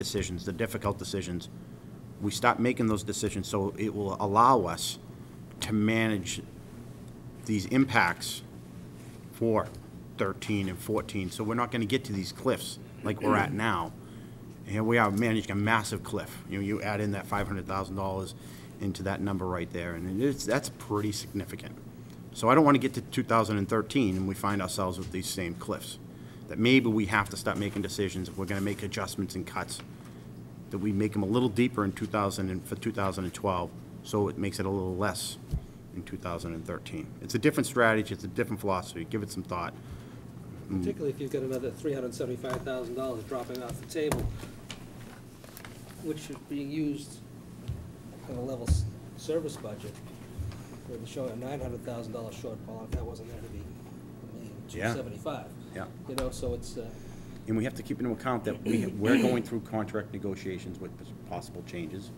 decisions, the difficult decisions, we stop making those decisions so it will allow us to manage these impacts for 13 and 14. So we're not going to get to these cliffs like we're at now. And here we are managing a massive cliff. You know, you add in that $500,000 into that number right there, and that's pretty significant. So I don't want to get to 2013 and we find ourselves with these same cliffs. That maybe we have to start making decisions if we're going to make adjustments and cuts, that we make them a little deeper in 2012, so it makes it a little less in 2013. It's a different strategy. It's a different philosophy. Give it some thought. Particularly if you've got another $375,000 dropping off the table, which is being used in a level service budget. We're showing a $900,000 shortfall. If that wasn't there, to be $1,275,000. Yeah. You know, so it's. And we have to keep into account that we're going through contract negotiations with possible changes,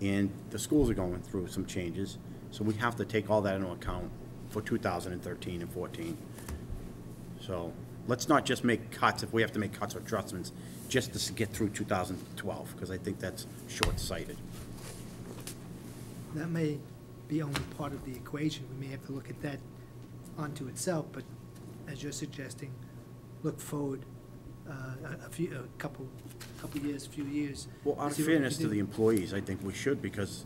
and the schools are going through some changes. So we have to take all that into account for 2013 and 14. So let's not just make cuts if we have to make cuts or adjustments just to get through 2012, because I think that's short-sighted. That may be only part of the equation. We may have to look at that onto itself, but as you're suggesting, look forward a few years. Well, out of fairness to the employees, I think we should, because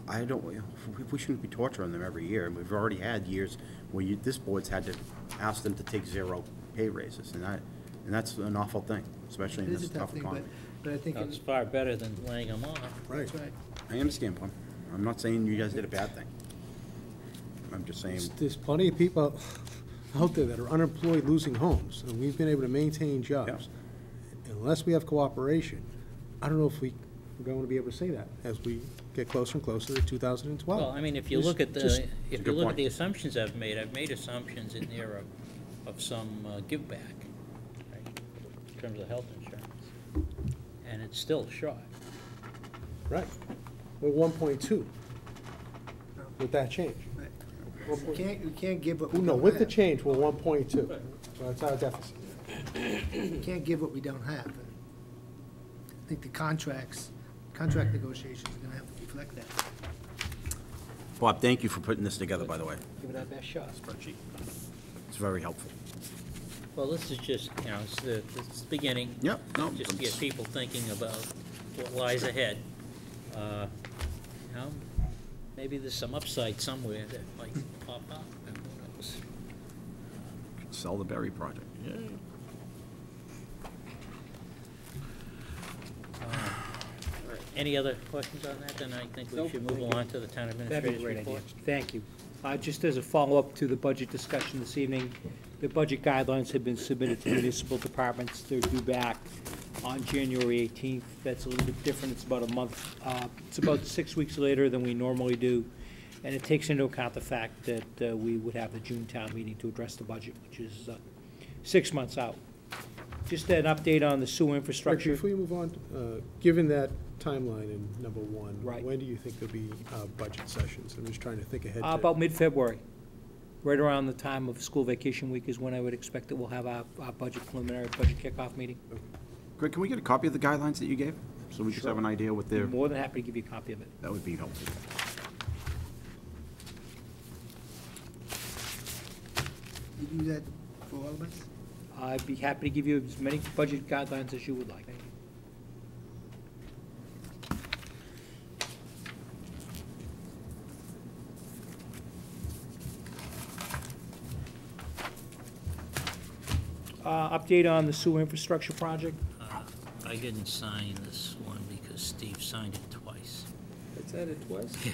we shouldn't be torturing them every year. And we've already had years where this board's had to ask them to take 0 pay raises, and that's an awful thing, especially in this tough economy. But I think it's far better than laying them off. Right. That's right. I understand, Paul. I'm not saying you guys did a bad thing. I'm just saying. There's plenty of people out there that are unemployed, losing homes, and we've been able to maintain jobs. Yeah. Unless we have cooperation, I don't know if we're going to be able to say that as we get closer and closer to 2012. Well, I mean, if you look at the assumptions I've made assumptions in there of some give back, right, in terms of health insurance, and it's still short. Right. We're 1.2 with that change. You can't give what we No, don't with the have. change, we're 1.2. So that's our deficit. You can't give what we don't have. I think the contract negotiations are going to have to reflect that. Bob, thank you for putting this together, by the way. Give it our best shot. Spreadsheet. It's very helpful. Well, this is just, it's the beginning. Yep. No. Just to get people thinking about what lies ahead. Maybe there's some upside somewhere that might pop up, and who knows? Sell the Berry project. Yeah. Any other questions on that? Then I think we should move on to the town That'd be a administrator's great report. idea. Thank you. Just as a follow-up to the budget discussion this evening, the budget guidelines have been submitted to municipal departments. They're due back on January 18th. That's a little bit different. It's about a month. It's about 6 weeks later than we normally do. And it takes into account the fact that we would have the June town meeting to address the budget, which is 6 months out. Just an update on the sewer infrastructure. Before you move on, given that timeline in number 1, Right. when do you think there'll be budget sessions? I'm just trying to think ahead. About mid-February. Right around the time of school vacation week is when I would expect that we'll have our budget preliminary budget kickoff meeting. Greg, can we get a copy of the guidelines that you gave? So we just have an idea what they're. More than happy to give you a copy of it. That would be helpful. You do that for all of us? I'd be happy to give you as many budget guidelines as you would like. Update on the sewer infrastructure project. I didn't sign this one because Steve signed it twice. I signed it twice? Yeah.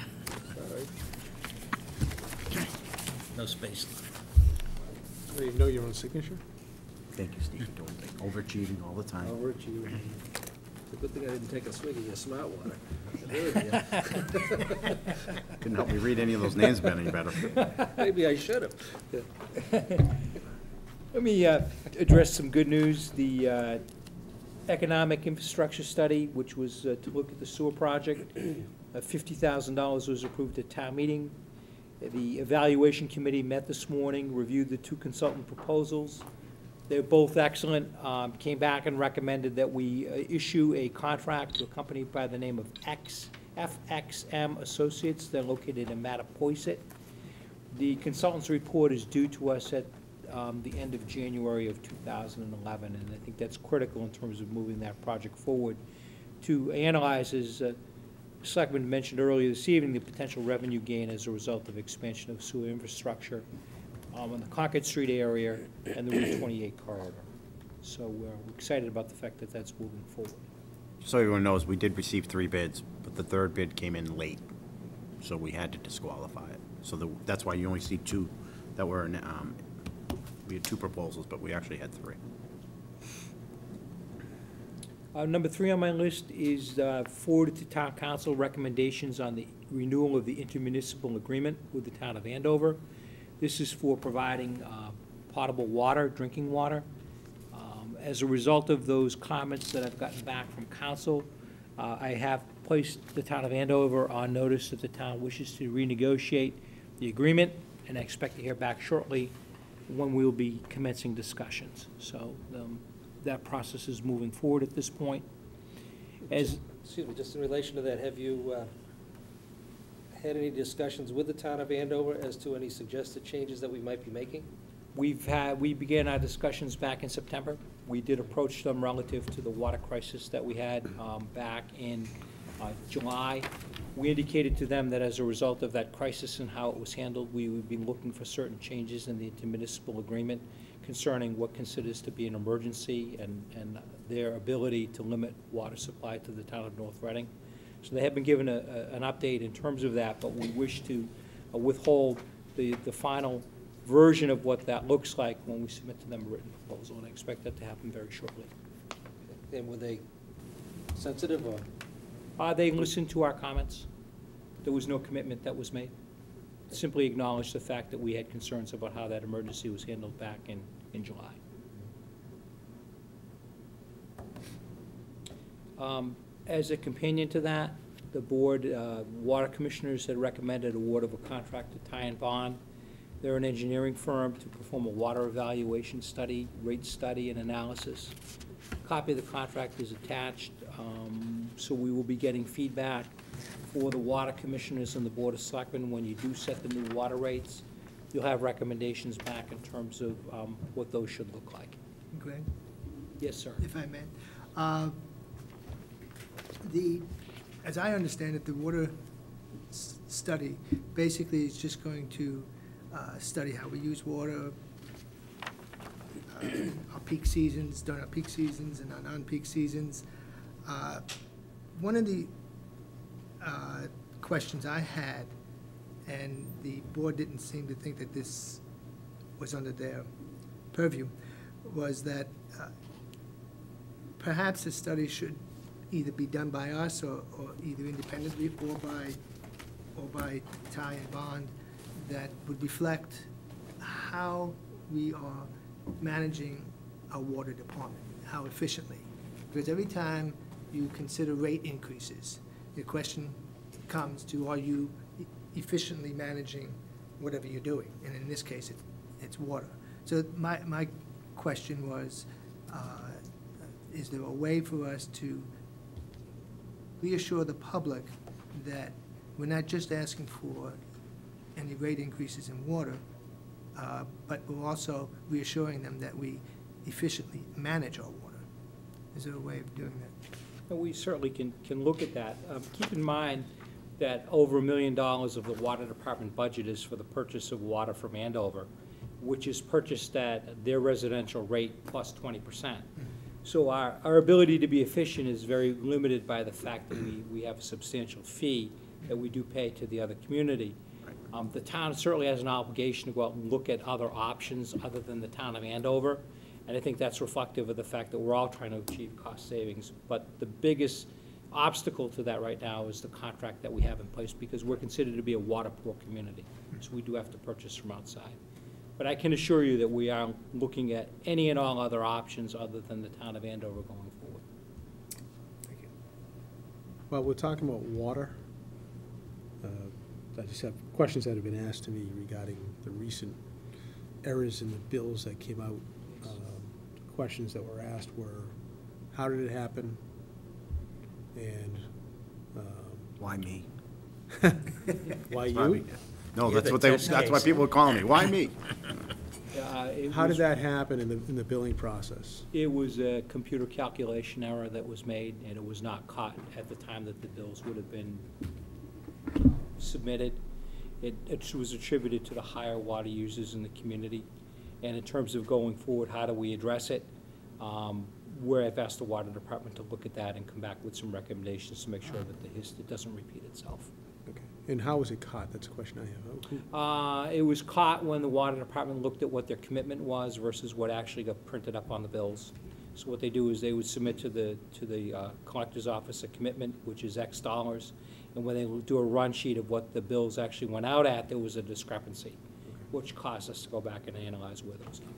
Sorry. No space left. Do you know your own signature? Thank you, Steve, for doing things. Overachieving all the time. Overachieving. It's a good thing I didn't take a swig of your smart water. I really did. Couldn't help me read any of those names any better. Maybe I should have. Let me address some good news. The economic infrastructure study, which was to look at the sewer project, $50,000 was approved at town meeting. The evaluation committee met this morning, reviewed the 2 consultant proposals. They're both excellent. Came back and recommended that we issue a contract to a company by the name of FXM Associates. They're located in Mattapoisett. The consultant's report is due to us at the end of January of 2011, and I think that's critical in terms of moving that project forward to analyze, as Selectman mentioned earlier this evening, the potential revenue gain as a result of expansion of sewer infrastructure in the Concord Street area and the Route 28 corridor. So we're excited about the fact that that's moving forward. So everyone knows, we did receive 3 bids, but the 3rd bid came in late, so we had to disqualify it. So that's why you only see 2 that were in, we had 2 proposals, but we actually had 3. Number 3 on my list is forwarded to Town Council recommendations on the renewal of the intermunicipal agreement with the Town of Andover. This is for providing potable water, drinking water. As a result of those comments that I've gotten back from Council, I have placed the Town of Andover on notice that the town wishes to renegotiate the agreement, and I expect to hear back shortly when we will be commencing discussions. So that process is moving forward at this point. Excuse me, just in relation to that, have you had any discussions with the town of Andover as to any suggested changes that we might be making? We began our discussions back in September. We did approach them relative to the water crisis that we had back in July. We indicated to them that as a result of that crisis and how it was handled, we would be looking for certain changes in the intermunicipal agreement concerning what considers to be an emergency and their ability to limit water supply to the town of North Reading. So they have been given an update in terms of that, but we wish to withhold the final version of what that looks like when we submit to them a written proposal, and I expect that to happen very shortly. And were they sensitive or? They listened to our comments. There was no commitment that was made. Simply acknowledged the fact that we had concerns about how that emergency was handled back in July. As a companion to that, the board, water commissioners had recommended award of a contract to Ty and Bond. They're an engineering firm to perform a water evaluation study, rate study, and analysis. A copy of the contract is attached, so we will be getting feedback for the water commissioners and the Board of Selectmen. When you do set the new water rates, you'll have recommendations back in terms of what those should look like. Greg, Yes, sir. if I may. As I understand it, the water study basically is just going to study how we use water, our peak seasons, during our peak seasons and our non-peak seasons. One of the questions I had, and the board didn't seem to think that this was under their purview, was that perhaps the study should either be done by us or either independently or by Ty and Bond, that would reflect how we are managing our water department, how efficiently. Because every time you consider rate increases, the question comes to, are you efficiently managing whatever you're doing? And in this case, it's water. So my question was, is there a way for us to reassure the public that we're not just asking for any rate increases in water, but we're also reassuring them that we efficiently manage our water? Is there a way of doing that? We certainly can look at that. Keep in mind that over $1 million of the water department budget is for the purchase of water from Andover, which is purchased at their residential rate plus 20%. So our ability to be efficient is very limited by the fact that we have a substantial fee that we do pay to the other community. The town certainly has an obligation to go out and look at other options other than the town of Andover, and I think that's reflective of the fact that we're all trying to achieve cost savings. But the biggest obstacle to that right now is the contract that we have in place, because we're considered to be a water poor community, so we do have to purchase from outside. But I can assure you that we are looking at any and all other options other than the town of Andover going forward. Thank you. Well, we're talking about water. I just have questions that have been asked to me regarding the recent errors in the bills that came out questions that were asked were, how did it happen? And Why me? why Why me? you? No, You're that's the what they, test that's why case. people were calling me. Why me? How did that happen in the billing process? It was a computer calculation error that was made, and it was not caught at the time that the bills would have been submitted. It was attributed to the higher water users in the community. And in terms of going forward, how do we address it? Where I've asked the water department to look at that and come back with some recommendations to make sure that it doesn't repeat itself. Okay. And how was it caught? That's a question I have. It was caught when the water department looked at what their commitment was versus what actually got printed up on the bills. So what they do is they would submit to the collector's office a commitment, which is X dollars, and when they do a run sheet of what the bills actually went out at, there was a discrepancy, which caused us to go back and analyze where those numbers.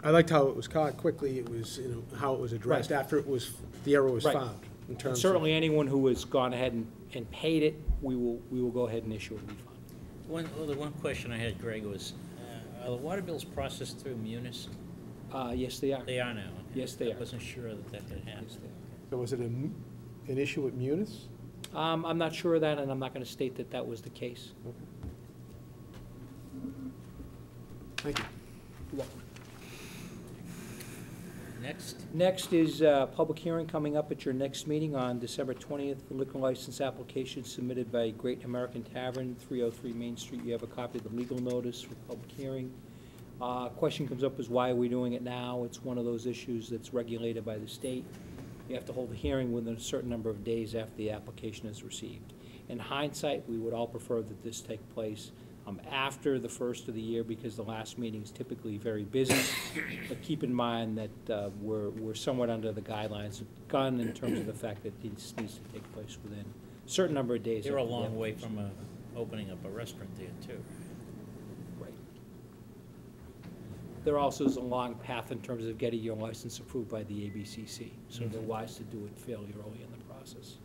I liked how it was caught quickly. It was, how it was addressed Right. after the error was Right. found. In And terms certainly anyone who has gone ahead and paid it, we will go ahead and issue a refund. The one question I had, Greg, was, are the water bills processed through Munis? Yes, they are. They are now. Yes, they I are. wasn't sure that could happen. Yes, they are. So was it an issue with Munis? I'm not sure of that, and I'm not going to state that that was the case. Thank you. Next, Next is a public hearing coming up at your next meeting on December 20th, the liquor license application submitted by Great American Tavern, 303 Main Street. You have a copy of the legal notice for public hearing. Question comes up is, why are we doing it now? It's one of those issues that's regulated by the state. You have to hold a hearing within a certain number of days after the application is received. In hindsight, we would all prefer that this take place after the first of the year, because the last meeting is typically very busy. But keep in mind that we're somewhat under the guidelines of gun in terms of the fact that this needs to take place within a certain number of days. they're a after the long way application. from opening up a restaurant there, too. Right. There also is a long path in terms of getting your license approved by the ABCC, so they're wise to do it fairly early in the process.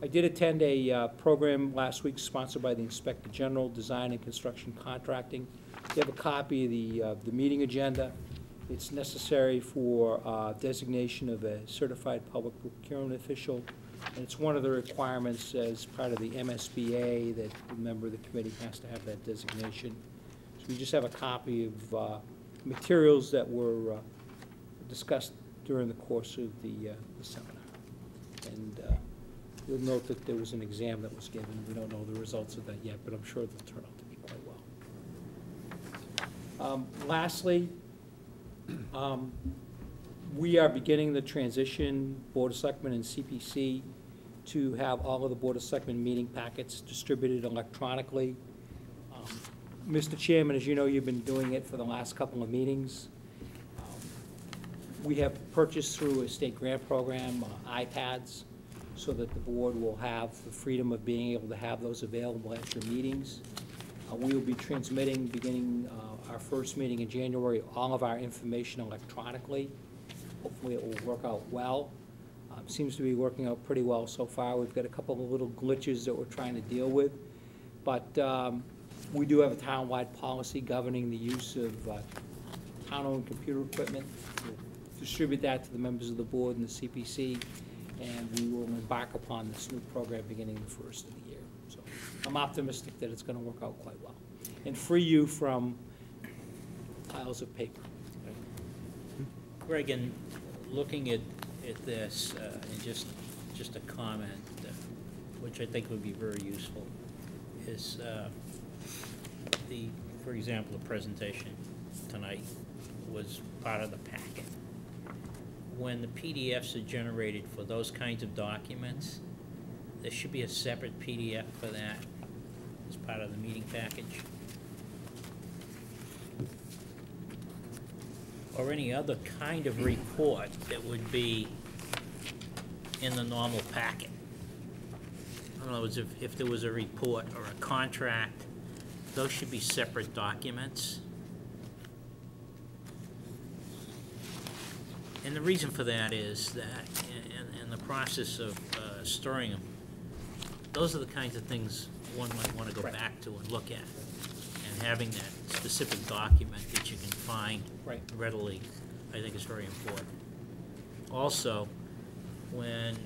I did attend a program last week sponsored by the Inspector General, Design and Construction Contracting. You have a copy of the meeting agenda. It's necessary for designation of a certified public procurement official, and it's one of the requirements as part of the MSBA that the member of the committee has to have that designation. So we just have a copy of materials that were discussed during the course of the seminar. And you'll note that there was an exam that was given. We don't know the results of that yet, but I'm sure they'll turn out to be quite well. Lastly, we are beginning the transition, Board of Selectmen and CPC, to have all of the Board of Selectmen meeting packets distributed electronically. Mr. Chairman, as you know, you've been doing it for the last couple of meetings. We have purchased through a state grant program iPads, so that the board will have the freedom of being able to have those available at your meetings. We will be transmitting, beginning our first meeting in January, all of our information electronically. Hopefully it will work out well. Seems to be working out pretty well so far. We've got a couple of little glitches that we're trying to deal with, but we do have a town-wide policy governing the use of town-owned computer equipment. We'll distribute that to the members of the board and the CPC, and we will embark upon this new program beginning the first of the year. So I'm optimistic that it's going to work out quite well and free you from piles of paper. Greg, in looking at this, and just a comment, which I think would be very useful, is for example, the presentation tonight was part of the packet. When the PDFs are generated for those kinds of documents, there should be a separate PDF for that as part of the meeting package. Or any other kind of report that would be in the normal packet. In other words, if there was a report or a contract, those should be separate documents. And the reason for that is that in the process of storing them, those are the kinds of things one might want to go back to and look at. And having that specific document that you can find Right. readily I think is very important. Also, when